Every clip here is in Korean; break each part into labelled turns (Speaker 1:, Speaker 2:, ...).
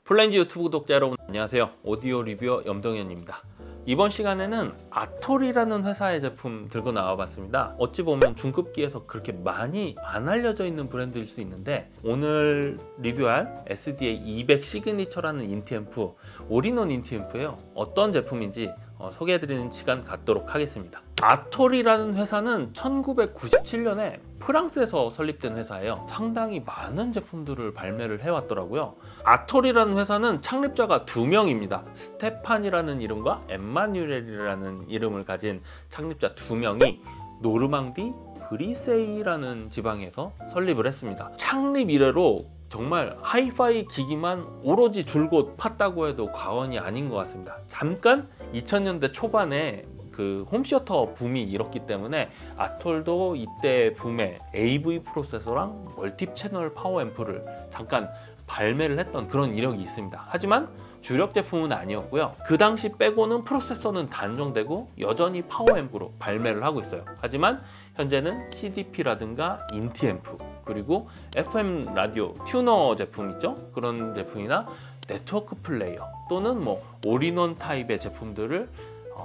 Speaker 1: 플라인즈 유튜브 구독자 여러분 안녕하세요. 오디오 리뷰어 염동현입니다. 이번 시간에는 아톨이라는 회사의 제품 들고 나와봤습니다. 어찌 보면 중급기에서 그렇게 많이 안 알려져 있는 브랜드일 수 있는데, 오늘 리뷰할 SDA 200 시그니처라는 인티앰프, 올인원 인티앰프예요. 어떤 제품인지 소개해드리는 시간 갖도록 하겠습니다. 아톨이라는 회사는 1997년에 프랑스에서 설립된 회사예요. 상당히 많은 제품들을 발매를 해왔더라고요. 아톨이라는 회사는 창립자가 2명입니다. 스테판이라는 이름과 엠마뉴엘이라는 이름을 가진 창립자 2명이 노르망디 브리세이라는 지방에서 설립을 했습니다. 창립 이래로 정말 하이파이 기기만 오로지 줄곧 팠다고 해도 과언이 아닌 것 같습니다. 잠깐 2000년대 초반에 그 홈시어터 붐이 일었기 때문에 아톨도 이때 붐에 AV 프로세서랑 멀티 채널 파워 앰프를 잠깐 발매를 했던 그런 이력이 있습니다. 하지만 주력 제품은 아니었고요. 그 당시 빼고는 프로세서는 단종되고 여전히 파워 앰프로 발매를 하고 있어요. 하지만 현재는 CDP라든가 인티앰프, 그리고 FM 라디오 튜너 제품 있죠? 그런 제품이나 네트워크 플레이어 또는 올인원 타입의 제품들을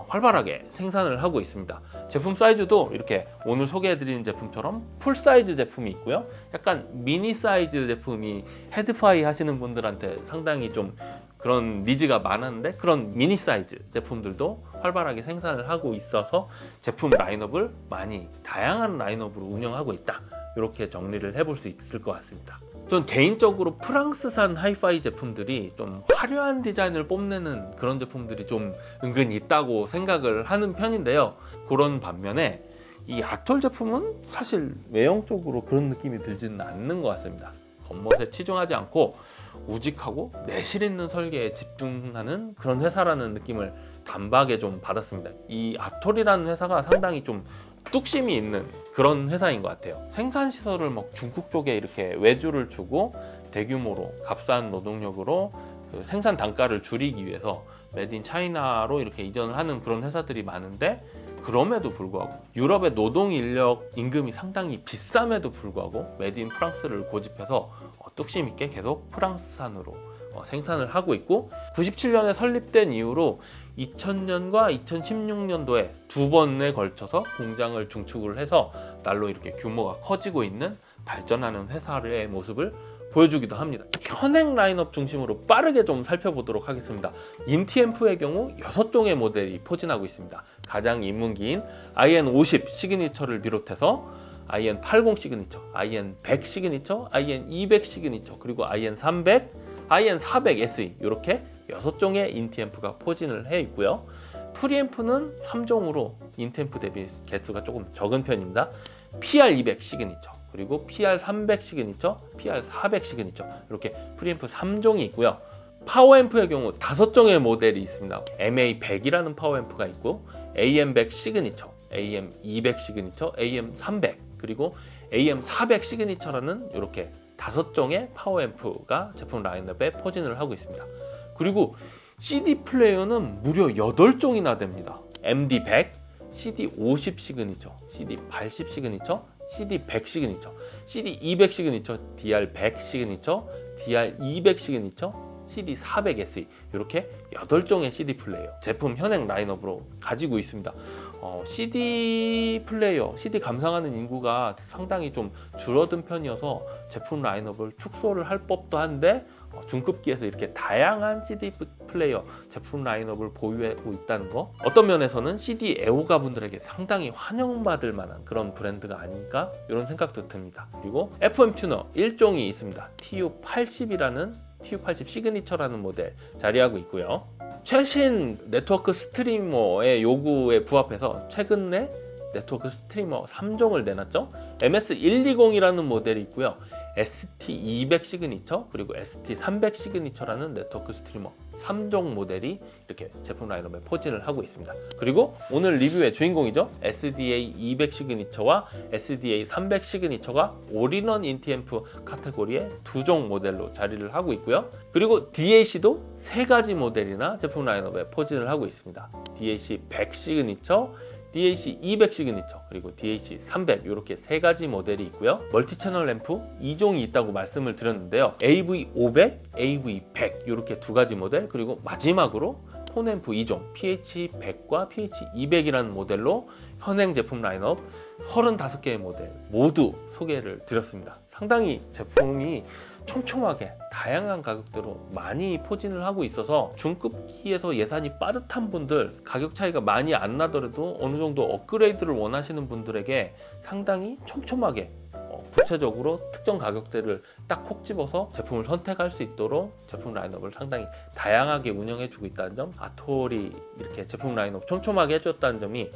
Speaker 1: 활발하게 생산을 하고 있습니다. 제품 사이즈도 이렇게 오늘 소개해드리는 제품처럼 풀 사이즈 제품이 있고요. 약간 미니 사이즈 제품이 헤드파이 하시는 분들한테 상당히 좀 그런 니즈가 많았는데, 그런 미니 사이즈 제품들도 활발하게 생산을 하고 있어서 제품 라인업을 많이 다양한 라인업으로 운영하고 있다, 이렇게 정리를 해볼 수 있을 것 같습니다. 전 개인적으로 프랑스산 하이파이 제품들이 좀 화려한 디자인을 뽐내는 그런 제품들이 좀 은근히 있다고 생각을 하는 편인데요. 그런 반면에 이 아톨 제품은 사실 외형적으로 그런 느낌이 들지는 않는 것 같습니다. 겉멋에 치중하지 않고 우직하고 내실 있는 설계에 집중하는 그런 회사라는 느낌을 단박에 좀 받았습니다. 이 아톨이라는 회사가 상당히 좀 뚝심이 있는 그런 회사인 것 같아요. 생산 시설을 중국 쪽에 이렇게 외주를 주고 대규모로 값싼 노동력으로 그 생산 단가를 줄이기 위해서 메드 인 차이나로 이렇게 이전을 하는 그런 회사들이 많은데, 그럼에도 불구하고 유럽의 노동 인력 임금이 상당히 비쌈에도 불구하고 메드 인 프랑스를 고집해서 뚝심 있게 계속 프랑스산으로 생산을 하고 있고, 97년에 설립된 이후로 2000년과 2016년도에 2번에 걸쳐서 공장을 중축을 해서 날로 이렇게 규모가 커지고 있는 발전하는 회사의 모습을 보여주기도 합니다. 현행 라인업 중심으로 빠르게 좀 살펴보도록 하겠습니다. 인티앰프의 경우 6종의 모델이 포진하고 있습니다. 가장 입문기인 IN50 시그니처를 비롯해서 IN80 시그니처, IN100 시그니처, IN200 시그니처, 그리고 IN300, IN400 SE, 이렇게 6종의 인티앰프가 포진을 해 있고요. 프리앰프는 3종으로 인티앰프 대비 개수가 조금 적은 편입니다. PR200 시그니처, 그리고 PR300 시그니처, PR400 시그니처, 이렇게 프리앰프 3종이 있고요. 파워앰프의 경우 5종의 모델이 있습니다. MA100이라는 파워앰프가 있고, AM100 시그니처, AM200 시그니처, AM300, 그리고 AM400 시그니처라는 이렇게 5종의 파워앰프가 제품 라인업에 포진을 하고 있습니다. 그리고 CD 플레이어는 무려 8종이나 됩니다. MD100, CD50 시그니처, CD80 시그니처, CD100 시그니처, CD200 시그니처, DR100 시그니처, DR200 시그니처, CD400 SE, 이렇게 8종의 CD 플레이어 제품 현행 라인업으로 가지고 있습니다. CD 플레이어, CD 감상하는 인구가 상당히 좀 줄어든 편이어서 제품 라인업을 축소를 할 법도 한데, 중급기에서 이렇게 다양한 CD 플레이어 제품 라인업을 보유하고 있다는 거, 어떤 면에서는 CD 애호가 분들에게 상당히 환영받을 만한 그런 브랜드가 아닐까, 이런 생각도 듭니다. 그리고 FM 튜너 1종이 있습니다. TU80이라는 TU80 시그니처라는 모델 자리하고 있고요. 최신 네트워크 스트리머의 요구에 부합해서 최근에 네트워크 스트리머 3종을 내놨죠. MS120이라는 모델이 있고요. ST200 시그니처, 그리고 ST300 시그니처라는 네트워크 스트리머 3종 모델이 이렇게 제품 라인업에 포진을 하고 있습니다. 그리고 오늘 리뷰의 주인공이죠. SDA 200 시그니처와 SDA 300 시그니처가 올인원 인티앰프 카테고리의 2종 모델로 자리를 하고 있고요. 그리고 DAC도 3가지 모델이나 제품 라인업에 포진을 하고 있습니다. DAC 100 시그니처, DAC 200 시그니처 그리고 DAC 300 이렇게 세 가지 모델이 있고요. 멀티 채널 램프 2종이 있다고 말씀을 드렸는데요. AV 500, AV 100 이렇게 두 가지 모델, 그리고 마지막으로 톤 앰프 2종 PH 100과 PH 200이라는 모델로 현행 제품 라인업 35개의 모델 모두 소개를 드렸습니다. 상당히 제품이 촘촘하게 다양한 가격대로 많이 포진을 하고 있어서 중급기에서 예산이 빠듯한 분들, 가격 차이가 많이 안 나더라도 어느 정도 업그레이드를 원하시는 분들에게 상당히 촘촘하게 구체적으로 특정 가격대를 딱 콕 집어서 제품을 선택할 수 있도록 제품 라인업을 상당히 다양하게 운영해 주고 있다는 점, 아토리 이렇게 제품 라인업 촘촘하게 해줬다는 점이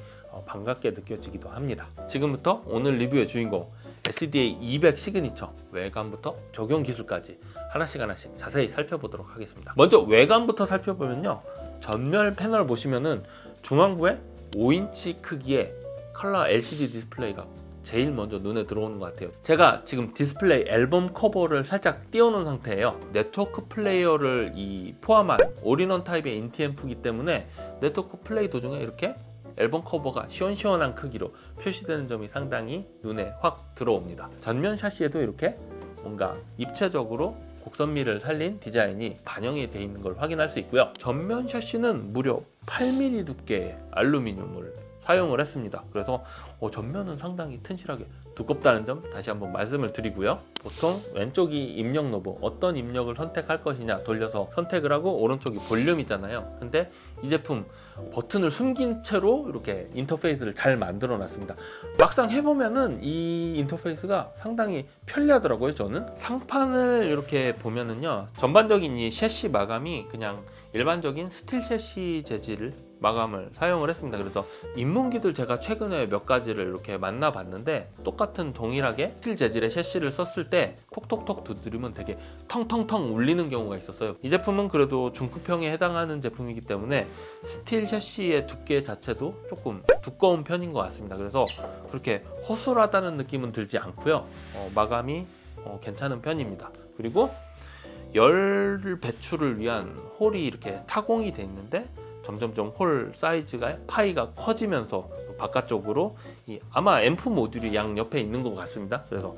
Speaker 1: 반갑게 느껴지기도 합니다. 지금부터 오늘 리뷰의 주인공 SDA 200 시그니처 외관부터 적용 기술까지 하나씩 자세히 살펴보도록 하겠습니다. 먼저 외관부터 살펴보면요, 전면 패널 보시면은 중앙부에 5인치 크기의 컬러 LCD 디스플레이가 제일 먼저 눈에 들어오는 것 같아요. 제가 지금 디스플레이 앨범 커버를 살짝 띄워놓은 상태예요. 네트워크 플레이어를 포함한 올인원 타입의 인티앰프이기 때문에 네트워크 플레이 도중에 이렇게 앨범 커버가 시원시원한 크기로 표시되는 점이 상당히 눈에 확 들어옵니다. 전면 샤시에도 이렇게 뭔가 입체적으로 곡선미를 살린 디자인이 반영이 되어 있는 걸 확인할 수 있고요. 전면 샤시는 무려 8mm 두께의 알루미늄을 사용을 했습니다. 그래서 전면은 상당히 튼실하게 두껍다는 점 다시 한번 말씀을 드리고요. 보통 왼쪽이 입력 노브, 어떤 입력을 선택할 것이냐 돌려서 선택을 하고, 오른쪽이 볼륨이잖아요. 근데 이 제품 버튼을 숨긴 채로 이렇게 인터페이스를 잘 만들어 놨습니다. 막상 해보면은 이 인터페이스가 상당히 편리하더라고요. 저는 상판을 이렇게 보면은요, 전반적인 이 셰시 마감이 그냥 일반적인 스틸 셰시 재질을 마감을 사용을 했습니다. 그래서 입문기들 제가 최근에 몇 가지를 이렇게 만나봤는데 똑같은 동일하게 스틸 재질의 셰시를 썼을 때 톡톡톡 두드리면 되게 텅텅텅 울리는 경우가 있었어요. 이 제품은 그래도 중급형에 해당하는 제품이기 때문에 스틸 셰시의 두께 자체도 조금 두꺼운 편인 것 같습니다. 그래서 그렇게 허술하다는 느낌은 들지 않고요. 마감이 괜찮은 편입니다. 그리고 열 배출을 위한 홀이 이렇게 타공이 돼 있는데 점점점 홀 사이즈가 파이가 커지면서 바깥쪽으로 아마 앰프 모듈이 양옆에 있는 것 같습니다. 그래서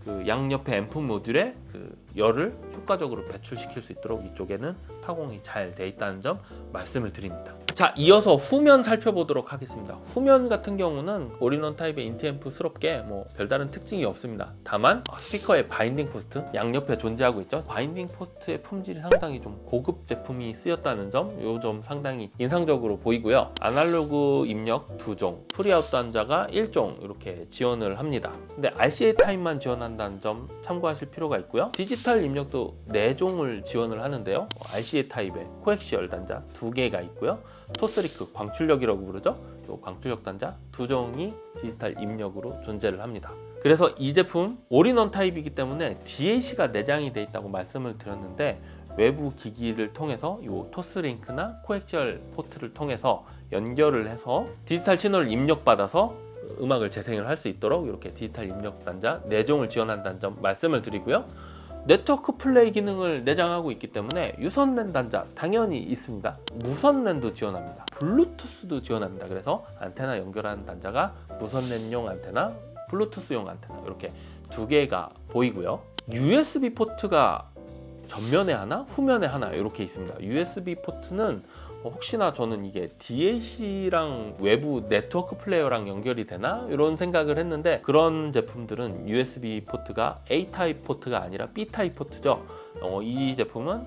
Speaker 1: 그 양옆에 앰프 모듈에 그 열을 효과적으로 배출시킬 수 있도록 이쪽에는 타공이 잘 돼 있다는 점 말씀을 드립니다. 자, 이어서 후면 살펴보도록 하겠습니다. 후면 같은 경우는 올인원 타입의 인티앰프스럽게 별다른 특징이 없습니다. 다만 스피커의 바인딩 포스트 양옆에 존재하고 있죠. 바인딩 포스트의 품질이 상당히 좀 고급 제품이 쓰였다는 점, 이 점 상당히 인상적으로 보이고요. 아날로그 입력 2종, 프리아웃 단자가 1종 이렇게 지원을 합니다. 근데 RCA 타입만 지원한다는 점 참고하실 필요가 있고요. 디지털 입력도 4종을 지원을 하는데요. RCA 타입의 코엑시얼 단자 2개가 있고요. 토스리크 광출력이라고 부르죠. 이 광출력 단자 2종이 디지털 입력으로 존재를 합니다. 그래서 이 제품 올인원 타입이기 때문에 DAC가 내장이 되어 있다고 말씀을 드렸는데, 외부 기기를 통해서 이 토스링크나 코엑시얼 포트를 통해서 연결을 해서 디지털 신호를 입력받아서 음악을 재생을 할 수 있도록 이렇게 디지털 입력 단자 4종을 지원한다는 점 말씀을 드리고요. 네트워크 플레이 기능을 내장하고 있기 때문에 유선 랜 단자 당연히 있습니다. 무선 랜도 지원합니다. 블루투스도 지원합니다. 그래서 안테나 연결하는 단자가 무선 랜용 안테나, 블루투스용 안테나 이렇게 2개가 보이고요. USB 포트가 전면에 하나, 후면에 하나 이렇게 있습니다. USB 포트는 혹시나 저는 이게 DAC랑 외부 네트워크 플레이어랑 연결이 되나? 이런 생각을 했는데, 그런 제품들은 USB 포트가 A 타입 포트가 아니라 B 타입 포트죠. 이 제품은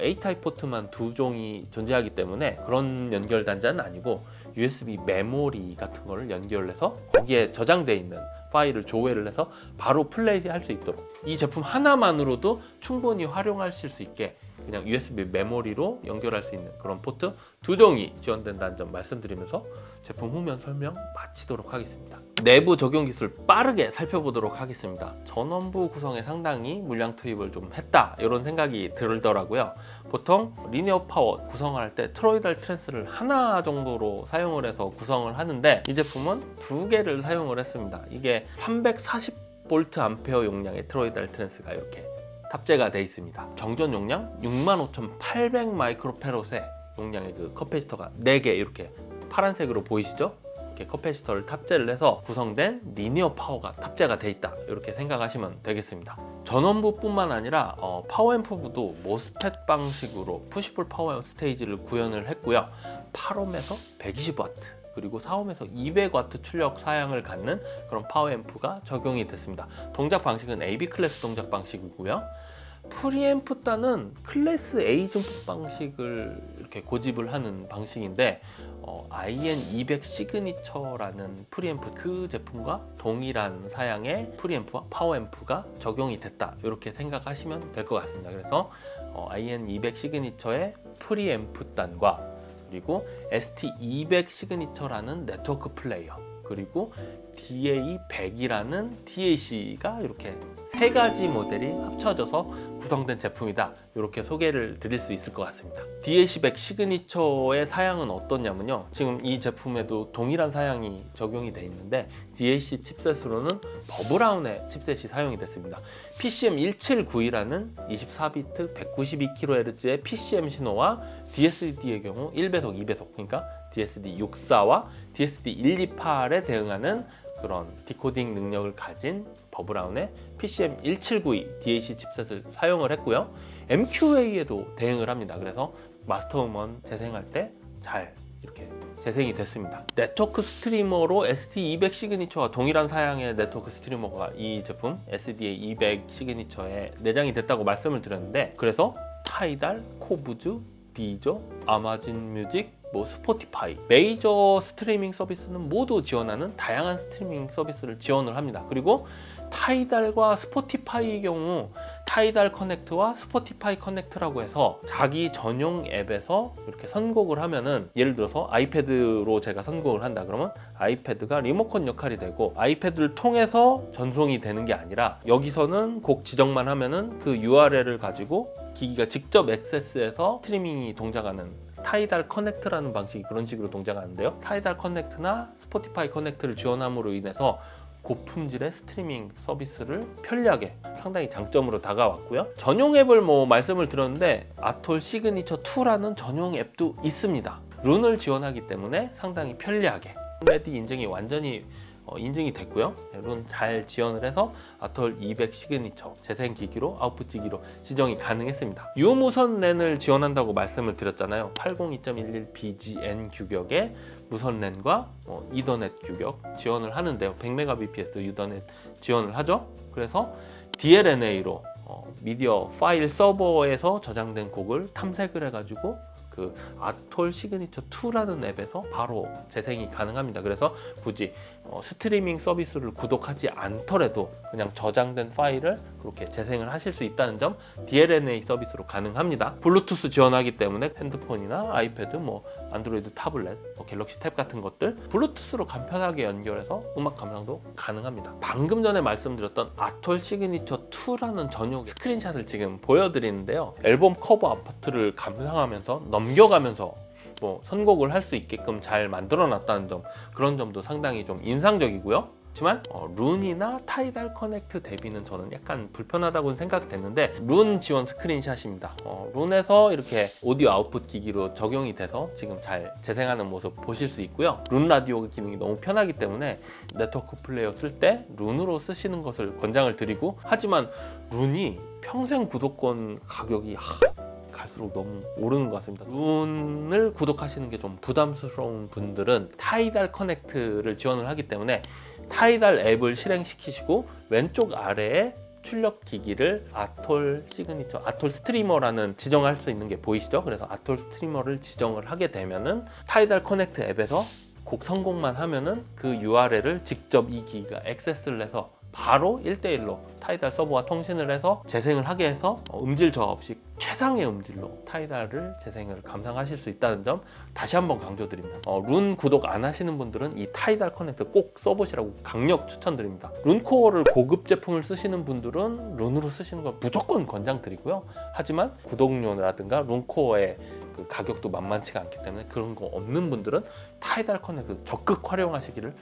Speaker 1: A 타입 포트만 2종이 존재하기 때문에 그런 연결 단자는 아니고 USB 메모리 같은 거를 연결해서 거기에 저장되어 있는 파일을 조회를 해서 바로 플레이할 수 있도록, 이 제품 하나만으로도 충분히 활용하실 수 있게 그냥 USB 메모리로 연결할 수 있는 그런 포트 2종이 지원된다는 점 말씀드리면서 제품 후면 설명 마치도록 하겠습니다. 내부 적용 기술 빠르게 살펴보도록 하겠습니다. 전원부 구성에 상당히 물량 투입을 좀 했다, 이런 생각이 들더라고요. 보통 리니어 파워 구성을 할 때 트로이달 트랜스를 하나 정도로 사용을 해서 구성을 하는데, 이 제품은 2개를 사용을 했습니다. 이게 340V 암페어 용량의 트로이달 트랜스가 이렇게 탑재가 되어 있습니다. 정전 용량 65,800 마이크로페롯의 용량의 그 커패시터가 4개 이렇게 파란색으로 보이시죠? 이렇게 커패시터를 탑재를 해서 구성된 리니어 파워가 탑재가 돼 있다, 이렇게 생각하시면 되겠습니다. 전원부뿐만 아니라 파워앰프도 모스펫 방식으로 푸시풀 파워 스테이지를 구현을 했고요. 8옴에서 120W 그리고 4옴에서 200W 출력 사양을 갖는 그런 파워앰프가 적용이 됐습니다. 동작 방식은 AB 클래스 동작 방식이고요. 프리앰프단은 클래스 A 증폭 방식을 이렇게 고집을 하는 방식인데 IN200 시그니처라는 프리앰프, 그 제품과 동일한 사양의 프리앰프와 파워앰프가 적용이 됐다, 이렇게 생각하시면 될 것 같습니다. 그래서 IN200 시그니처의 프리앰프단과 그리고 ST200 시그니처라는 네트워크 플레이어, 그리고 DA100이라는 DAC가 이렇게 세 가지 모델이 합쳐져서 구성된 제품이다, 이렇게 소개를 드릴 수 있을 것 같습니다. DAC100 시그니처의 사양은 어떠냐면요, 지금 이 제품에도 동일한 사양이 적용이 되어 있는데 DAC 칩셋으로는 버브라운의 칩셋이 사용이 됐습니다. PCM1792라는 24비트 192kHz의 PCM 신호와 DSD의 경우 1배속, 2배속, 그러니까 DSD64와 DSD128에 대응하는 그런 디코딩 능력을 가진 버브라운의 PCM1792 DAC 칩셋을 사용을 했고요. MQA에도 대응을 합니다. 그래서 마스터 음원 재생할 때 잘 이렇게 재생이 됐습니다. 네트워크 스트리머로 ST200 시그니처와 동일한 사양의 네트워크 스트리머가 이 제품 SDA200 시그니처에 내장이 됐다고 말씀을 드렸는데, 그래서 타이달, 코브즈, 디저, 아마존 뮤직, 스포티파이, 메이저 스트리밍 서비스는 모두 지원하는 다양한 스트리밍 서비스를 지원을 합니다. 그리고 타이달과 스포티파이의 경우 타이달 커넥트와 스포티파이 커넥트라고 해서 자기 전용 앱에서 이렇게 선곡을 하면은, 예를 들어서 아이패드로 제가 선곡을 한다 그러면 아이패드가 리모컨 역할이 되고 아이패드를 통해서 전송이 되는 게 아니라 여기서는 곡 지정만 하면은 그 URL을 가지고 기기가 직접 액세스해서 스트리밍이 동작하는 타이달 커넥트라는 방식이 그런 식으로 동작하는데요. 타이달 커넥트나 스포티파이 커넥트를 지원함으로 인해서 고품질의 스트리밍 서비스를 편리하게, 상당히 장점으로 다가왔고요. 전용 앱을 말씀을 드렸는데 아톨 시그니처 2라는 전용 앱도 있습니다. 룬을 지원하기 때문에 상당히 편리하게 레디 인증이 완전히 인증이 됐고요. 룬 잘 지원을 해서 아톨 200 시그니처 재생 기기로, 아웃풋 기기로 지정이 가능했습니다. 유무선 랜을 지원한다고 말씀을 드렸잖아요. 802.11 BGN 규격의 무선 랜과 이더넷 규격 지원을 하는데요. 100Mbps도 이더넷 지원을 하죠. 그래서 DLNA로 미디어 파일 서버에서 저장된 곡을 탐색을 해가지고 그 아톨 시그니처 2라는 앱에서 바로 재생이 가능합니다. 그래서 굳이 스트리밍 서비스를 구독하지 않더라도 그냥 저장된 파일을 그렇게 재생을 하실 수 있다는 점, DLNA 서비스로 가능합니다. 블루투스 지원하기 때문에 핸드폰이나 아이패드, 안드로이드 타블렛, 갤럭시 탭 같은 것들 블루투스로 간편하게 연결해서 음악 감상도 가능합니다. 방금 전에 말씀드렸던 아톨 시그니처 2라는 전용 스크린샷을 지금 보여드리는데요. 앨범 커버 아파트를 감상하면서 넘겨가면서 선곡을 할 수 있게끔 잘 만들어 놨다는 점, 그런 점도 상당히 좀 인상적이고요. 하지만 룬이나 타이달 커넥트 대비는 저는 약간 불편하다고 생각됐는데, 룬 지원 스크린샷입니다. 룬에서 이렇게 오디오 아웃풋 기기로 적용이 돼서 지금 잘 재생하는 모습 보실 수 있고요. 룬 라디오 기능이 너무 편하기 때문에 네트워크 플레이어 쓸 때 룬으로 쓰시는 것을 권장을 드리고, 하지만 룬이 평생 구독권 가격이 갈수록 너무 오르는 것 같습니다. 룬을 구독하시는 게 좀 부담스러운 분들은 타이달 커넥트를 지원을 하기 때문에 타이달 앱을 실행시키시고 왼쪽 아래에 출력 기기를 아톨 시그니처, 아톨 스트리머라는 지정할 수 있는 게 보이시죠? 그래서 아톨 스트리머를 지정을 하게 되면은 타이달 커넥트 앱에서 곡 선곡만 하면은 그 URL을 직접 이 기기가 액세스를 해서 바로 1대1로 타이달 서버와 통신을 해서 재생을 하게 해서 음질 저하 없이 최상의 음질로 타이달을 재생을 감상하실 수 있다는 점 다시 한번 강조드립니다. 룬 구독 안 하시는 분들은 이 타이달 커넥트 꼭 써보시라고 강력 추천드립니다. 룬코어를 고급 제품을 쓰시는 분들은 룬으로 쓰시는 걸 무조건 권장드리고요. 하지만 구독료라든가 룬코어의 그 가격도 만만치가 않기 때문에 그런 거 없는 분들은 타이달 커넥트 적극 활용하시기를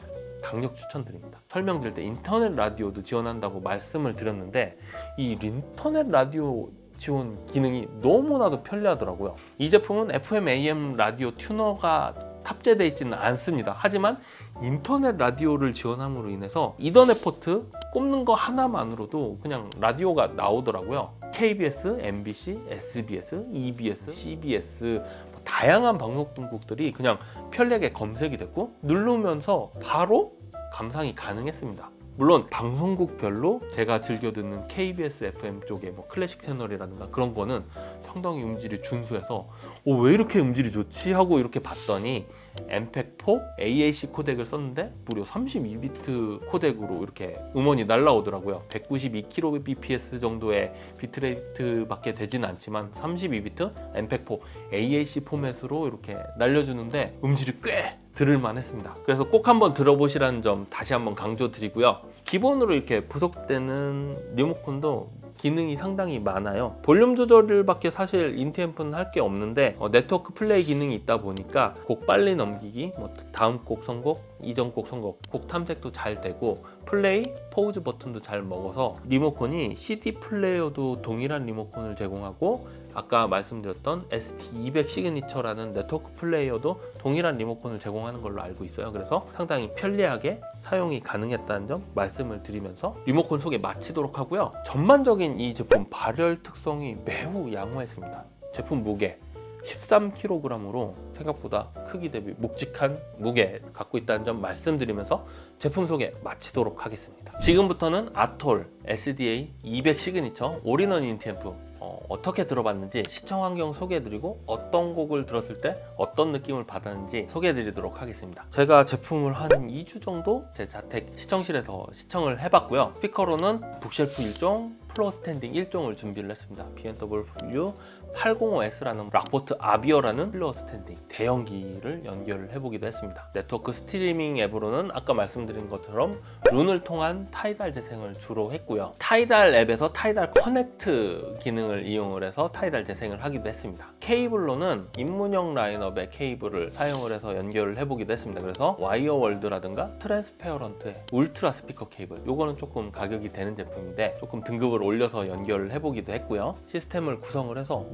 Speaker 1: 강력 추천드립니다. 설명드릴 때 인터넷 라디오도 지원한다고 말씀을 드렸는데, 이 인터넷 라디오 지원 기능이 너무나도 편리하더라고요. 이 제품은 FM, AM 라디오 튜너가 탑재되어 있지는 않습니다. 하지만 인터넷 라디오를 지원함으로 인해서 이더넷 포트 꼽는 거 하나만으로도 그냥 라디오가 나오더라고요. KBS, MBC, SBS, EBS, CBS 다양한 방송 등국들이 그냥 편리하게 검색이 됐고 누르면서 바로 감상이 가능했습니다. 물론 방송국별로 제가 즐겨 듣는 KBS FM 쪽에 뭐 클래식 채널이라든가 그런 거는 상당히 음질이 준수해서 왜 이렇게 음질이 좋지? 하고 이렇게 봤더니 MPEG-4 AAC 코덱을 썼는데 무려 32비트 코덱으로 이렇게 음원이 날라오더라고요. 192kbps 정도의 비트레이트 밖에 되지는 않지만 32비트 MPEG-4 AAC 포맷으로 이렇게 날려주는데 음질이 꽤 들을만 했습니다. 그래서 꼭 한번 들어보시라는 점 다시 한번 강조드리고요. 기본으로 이렇게 부속되는 리모컨도 기능이 상당히 많아요. 볼륨 조절을 밖에 사실 인티앰프는 할 게 없는데 네트워크 플레이 기능이 있다 보니까 곡 빨리 넘기기, 다음 곡 선곡, 이전 곡 선곡, 곡 탐색도 잘 되고 플레이, 포우즈 버튼도 잘 먹어서 리모컨이 CD 플레이어도 동일한 리모컨을 제공하고 아까 말씀드렸던 ST200 시그니처라는 네트워크 플레이어도 동일한 리모컨을 제공하는 걸로 알고 있어요. 그래서 상당히 편리하게 사용이 가능했다는 점 말씀을 드리면서 리모컨 소개 마치도록 하고요. 전반적인 이 제품 발열 특성이 매우 양호했습니다. 제품 무게 13kg으로 생각보다 크기 대비 묵직한 무게 갖고 있다는 점 말씀드리면서 제품 소개 마치도록 하겠습니다. 지금부터는 아톨 SDA 200 시그니처 올인원 인티앰프 어떻게 들어봤는지 시청 환경 소개해드리고 어떤 곡을 들었을 때 어떤 느낌을 받았는지 소개해드리도록 하겠습니다. 제가 제품을 한 2주 정도 제 자택 시청실에서 시청을 해봤고요. 스피커로는 북쉘프 1종, 플로어 스탠딩 1종을 준비를 했습니다. B&W 805S라는 락포트 아비어라는 플로어 스탠딩 대형기를 연결을 해보기도 했습니다. 네트워크 스트리밍 앱으로는 아까 말씀드린 것처럼 룬을 통한 타이달 재생을 주로 했고요. 타이달 앱에서 타이달 커넥트 기능을 이용을 해서 타이달 재생을 하기도 했습니다. 케이블로는 입문형 라인업의 케이블을 사용을 해서 연결을 해보기도 했습니다. 그래서 와이어월드라든가 트랜스페어런트의 울트라 스피커 케이블, 요거는 조금 가격이 되는 제품인데 조금 등급을 올려서 연결을 해보기도 했고요. 시스템을 구성을 해서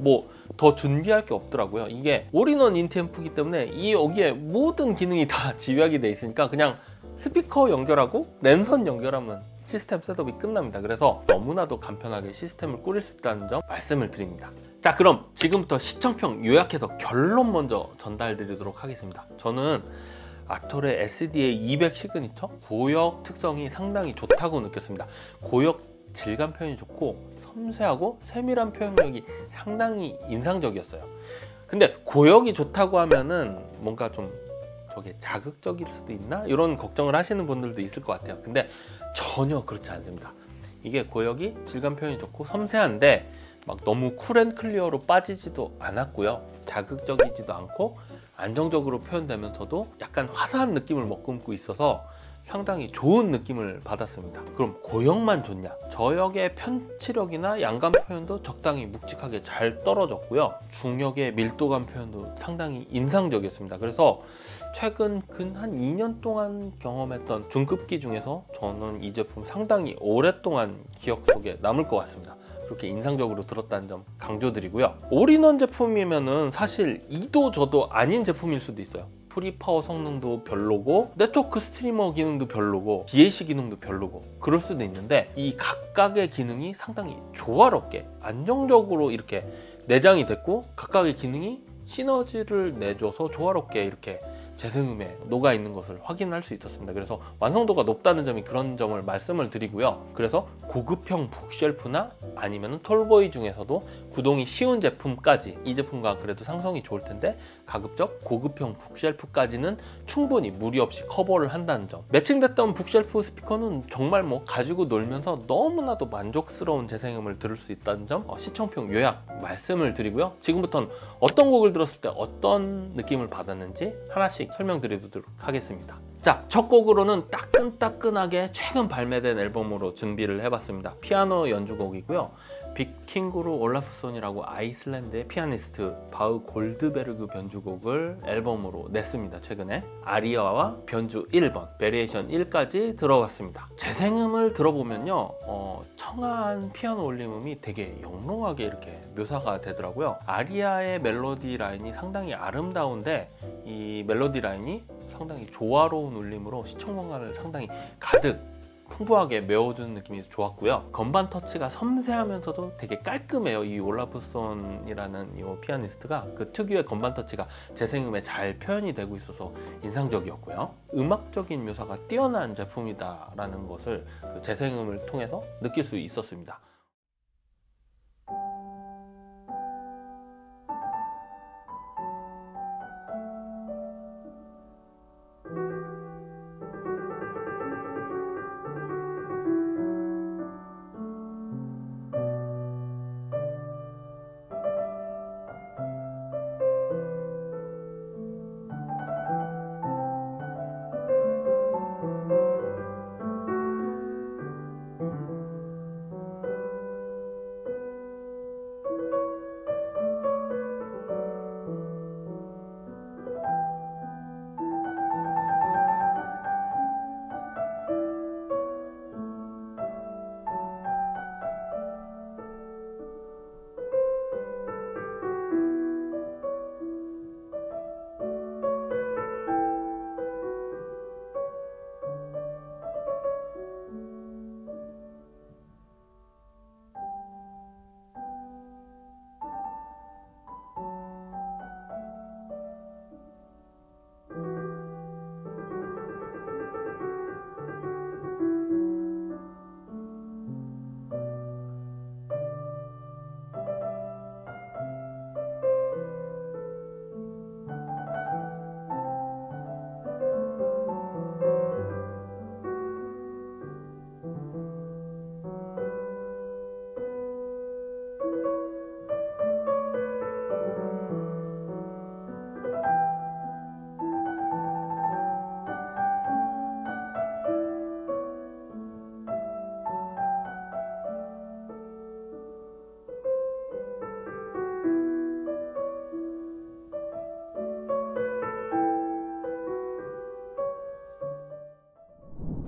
Speaker 1: 더 준비할 게 없더라고요. 이게 올인원 인티앰프이기 때문에 여기에 모든 기능이 다 집약이 돼 있으니까 그냥 스피커 연결하고 랜선 연결하면 시스템 셋업이 끝납니다. 그래서 너무나도 간편하게 시스템을 꾸릴 수 있다는 점 말씀을 드립니다. 자, 그럼 지금부터 시청평 요약해서 결론 먼저 전달드리도록 하겠습니다. 저는 아톨의 SDA 200 시그니처 고역 특성이 상당히 좋다고 느꼈습니다. 고역 질감 표현이 좋고 섬세하고 세밀한 표현력이 상당히 인상적이었어요. 근데 고역이 좋다고 하면은 뭔가 좀 저게 자극적일 수도 있나? 이런 걱정을 하시는 분들도 있을 것 같아요. 근데 전혀 그렇지 않습니다. 이게 고역이 질감 표현이 좋고 섬세한데 막 너무 쿨앤클리어로 빠지지도 않았고요. 자극적이지도 않고 안정적으로 표현되면서도 약간 화사한 느낌을 머금고 있어서 상당히 좋은 느낌을 받았습니다. 그럼 고역만 좋냐? 저역의 편치력이나 양감 표현도 적당히 묵직하게 잘 떨어졌고요. 중역의 밀도감 표현도 상당히 인상적이었습니다. 그래서 최근 근 한 2년 동안 경험했던 중급기 중에서 저는 이 제품 상당히 오랫동안 기억 속에 남을 것 같습니다. 그렇게 인상적으로 들었다는 점 강조드리고요. 올인원 제품이면은 사실 이도 저도 아닌 제품일 수도 있어요. 프리파워 성능도 별로고 네트워크 스트리머 기능도 별로고 DAC 기능도 별로고 그럴 수도 있는데 이 각각의 기능이 상당히 조화롭게 안정적으로 이렇게 내장이 됐고 각각의 기능이 시너지를 내줘서 조화롭게 이렇게 재생음에 녹아 있는 것을 확인할 수 있었습니다. 그래서 완성도가 높다는 점이 그런 점을 말씀을 드리고요. 그래서 고급형 북쉘프나 아니면 톨보이 중에서도 구동이 쉬운 제품까지 이 제품과 그래도 상성이 좋을 텐데 가급적 고급형 북쉘프까지는 충분히 무리 없이 커버를 한다는 점. 매칭됐던 북쉘프 스피커는 정말 가지고 놀면서 너무나도 만족스러운 재생음을 들을 수 있다는 점 시청평 요약 말씀을 드리고요. 지금부터는 어떤 곡을 들었을 때 어떤 느낌을 받았는지 하나씩 설명드리도록 하겠습니다. 자, 첫 곡으로는 따끈따끈하게 최근 발매된 앨범으로 준비를 해봤습니다. 피아노 연주곡이고요. 빅킹구루 올라프손이라고 아이슬란드의 피아니스트 바흐 골드베르그 변주곡을 앨범으로 냈습니다. 최근에 아리아와 변주 1번, 베리에이션 1까지 들어갔습니다. 재생음을 들어보면요, 청아한 피아노 올림음이 되게 영롱하게 이렇게 묘사가 되더라고요. 아리아의 멜로디 라인이 상당히 아름다운데 이 멜로디 라인이 상당히 조화로운 울림으로 시청감을 상당히 가득 풍부하게 메워주는 느낌이 좋았고요. 건반 터치가 섬세하면서도 되게 깔끔해요. 이 올라프손이라는 이 피아니스트가 그 특유의 건반 터치가 재생음에 잘 표현이 되고 있어서 인상적이었고요. 음악적인 묘사가 뛰어난 제품이다라는 것을 그 재생음을 통해서 느낄 수 있었습니다.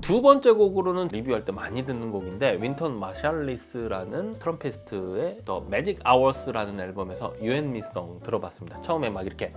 Speaker 1: 두 번째 곡으로는 리뷰할 때 많이 듣는 곡인데 윈턴 마샬리스라는 트럼페스트의 더 매직 아워스라는 앨범에서 You and Me Song 들어봤습니다. 처음에 막 이렇게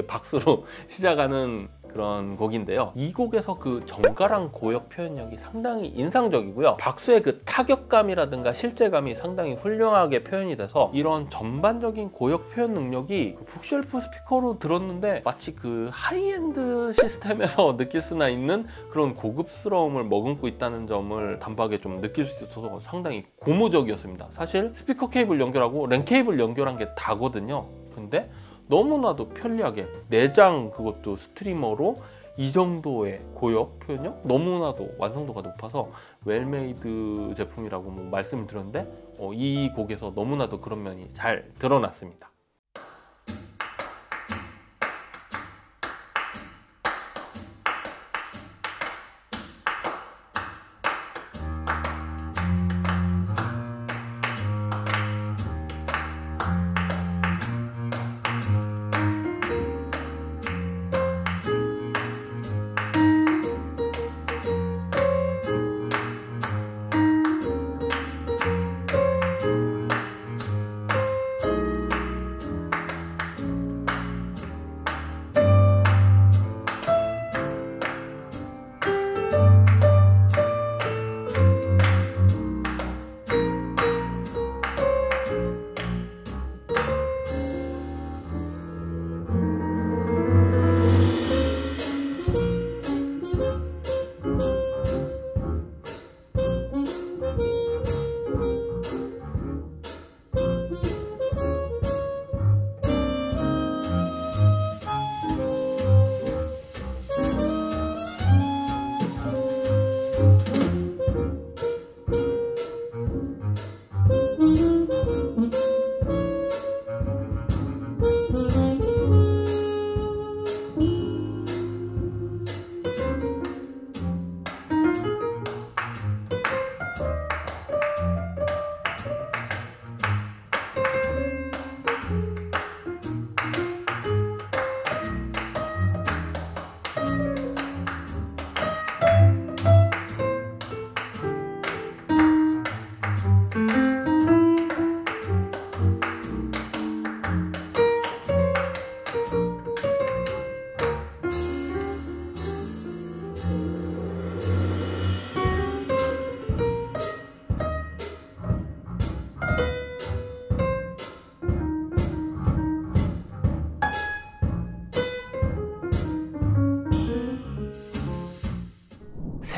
Speaker 1: 박수로 시작하는 그런 곡인데요. 이 곡에서 그 정갈한 고역 표현력이 상당히 인상적이고요. 박수의 그 타격감이라든가 실제감이 상당히 훌륭하게 표현이 돼서 이런 전반적인 고역 표현 능력이 그 북쉘프 스피커로 들었는데 마치 그 하이엔드 시스템에서 느낄 수나 있는 그런 고급스러움을 머금고 있다는 점을 단박에 좀 느낄 수 있어서 상당히 고무적이었습니다. 사실 스피커 케이블 연결하고 랜 케이블 연결한 게 다거든요. 근데 너무나도 편리하게 내장 그것도 스트리머로 이 정도의 고역 표현력? 너무나도 완성도가 높아서 웰메이드 제품이라고 말씀을 드렸는데 이 곡에서 너무나도 그런 면이 잘 드러났습니다.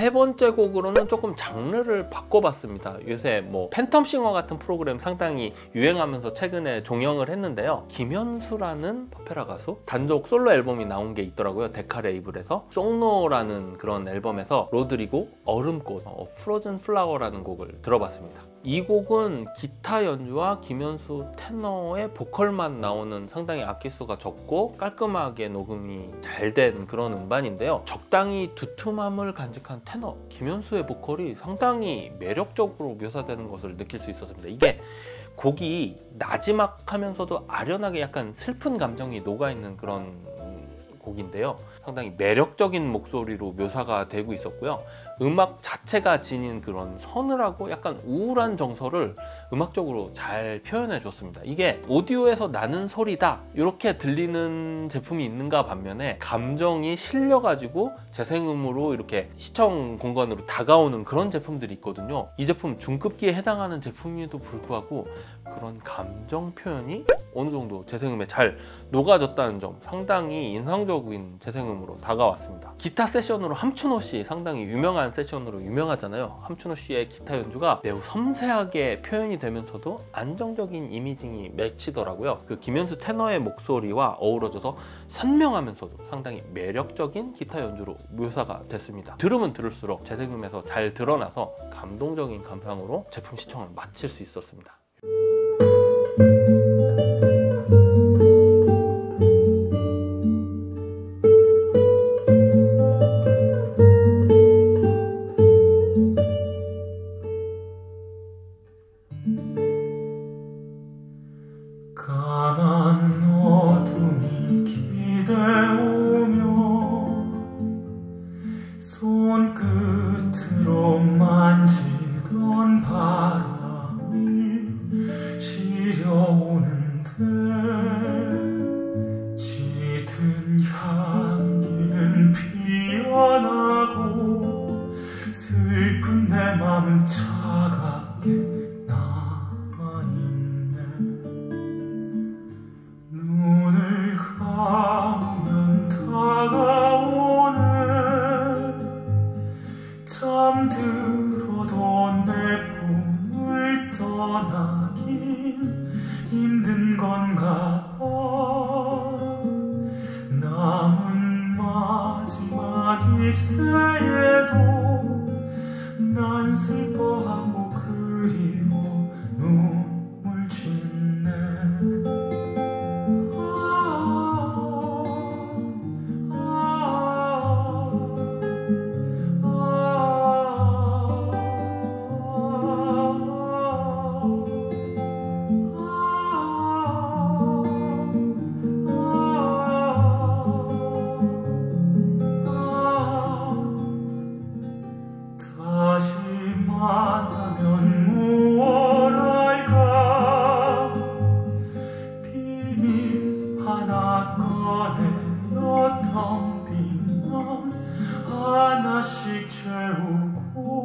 Speaker 1: 세 번째 곡으로는 조금 장르를 바꿔봤습니다. 요새 뭐 팬텀싱어 같은 프로그램 상당히 유행하면서 최근에 종영을 했는데요. 김현수라는 포페라 가수 단독 솔로 앨범이 나온 게 있더라고요. 데카 레이블에서 송노라는 그런 앨범에서 로드리고 얼음꽃, 프로즌 플라워라는 곡을 들어봤습니다. 이 곡은 기타 연주와 김현수 테너의 보컬만 나오는 상당히 악기수가 적고 깔끔하게 녹음이 잘 된 그런 음반인데요. 적당히 두툼함을 간직한 테너 김현수의 보컬이 상당히 매력적으로 묘사되는 것을 느낄 수 있었습니다. 이게 곡이 나지막하면서도 아련하게 약간 슬픈 감정이 녹아있는 그런 곡인데요. 상당히 매력적인 목소리로 묘사가 되고 있었고요. 음악 자체가 지닌 그런 서늘하고 약간 우울한 정서를 음악적으로 잘 표현해 줬습니다. 이게 오디오에서 나는 소리다 이렇게 들리는 제품이 있는가 반면에 감정이 실려가지고 재생음으로 이렇게 시청 공간으로 다가오는 그런 제품들이 있거든요. 이 제품 중급기에 해당하는 제품임에도 불구하고 그런 감정 표현이 어느 정도 재생음에 잘 녹아졌다는 점, 상당히 인상적인 재생음으로 다가왔습니다. 기타 세션으로 함춘호 씨, 상당히 유명한 세션으로 유명하잖아요. 함춘호 씨의 기타 연주가 매우 섬세하게 표현이 되면서도 안정적인 이미징이 맺히더라고요. 그 김현수 테너의 목소리와 어우러져서 선명하면서도 상당히 매력적인 기타 연주로 묘사가 됐습니다. 들으면 들을수록 재생음에서 잘 드러나서 감동적인 감상으로 제품 시청을 마칠 수 있었습니다.
Speaker 2: 까만 어둠이 기대오며 손끝으로 만지던 바람이 시려오는데 짙은 향기는 피어나고 슬픈 내 맘은 차갑게 눈을 감으면 다가오네 잠들어도 내 품을 떠나긴 힘든 건가 봐 남은 마지막 잎새에도 난 슬퍼하고 그리워 눈물 짓네 다시 만나면 무얼 할까 비밀 하나 꺼내어 텅빈 맘 하나씩 채우고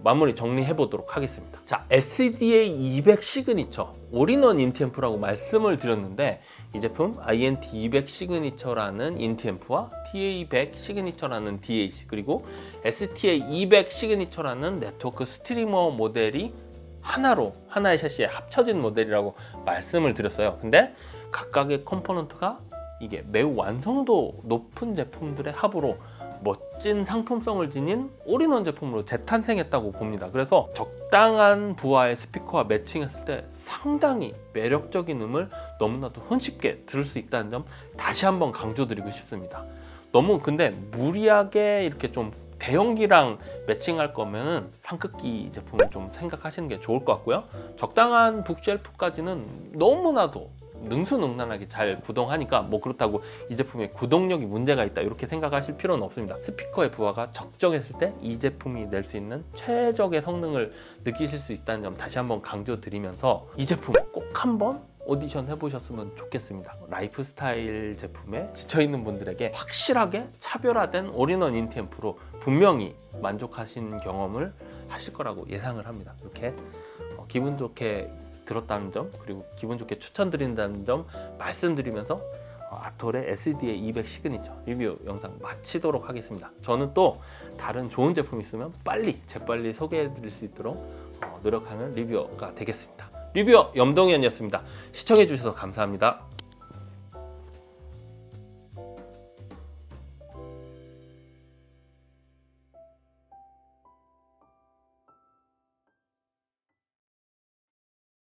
Speaker 1: 마무리 정리해 보도록 하겠습니다. 자, SDA 200 시그니처 올인원 인티앰프라고 말씀을 드렸는데 이 제품 INT 200 시그니처라는 인티앰프와 TA100 시그니처라는 DAC 그리고 STA 200 시그니처라는 네트워크 스트리머 모델이 하나의 샤시에 합쳐진 모델이라고 말씀을 드렸어요. 근데 각각의 컴포넌트가 이게 매우 완성도 높은 제품들의 합으로 멋진 상품성을 지닌 올인원 제품으로 재탄생했다고 봅니다. 그래서 적당한 부하의 스피커와 매칭했을 때 상당히 매력적인 음을 너무나도 손쉽게 들을 수 있다는 점 다시 한번 강조드리고 싶습니다. 너무 근데 무리하게 이렇게 좀 대형기랑 매칭할 거면은 상급기 제품을 좀 생각하시는 게 좋을 것 같고요. 적당한 북쉘프까지는 너무나도 능수능란하게 잘 구동하니까 뭐 그렇다고 이 제품의 구동력이 문제가 있다 이렇게 생각하실 필요는 없습니다. 스피커의 부하가 적정했을 때 이 제품이 낼 수 있는 최적의 성능을 느끼실 수 있다는 점 다시 한번 강조드리면서 이 제품 꼭 한번 오디션 해보셨으면 좋겠습니다. 라이프스타일 제품에 지쳐있는 분들에게 확실하게 차별화된 올인원 인티앰프로 분명히 만족하신 경험을 하실 거라고 예상을 합니다. 이렇게 기분 좋게 들었다는 점 그리고 기분 좋게 추천드린다는 점 말씀드리면서 아톨의 SDA 200 시그니처 리뷰 영상 마치도록 하겠습니다. 저는 또 다른 좋은 제품 있으면 재빨리 소개해 드릴 수 있도록 노력하는 리뷰어가 되겠습니다. 리뷰어 염동현이었습니다. 시청해 주셔서 감사합니다.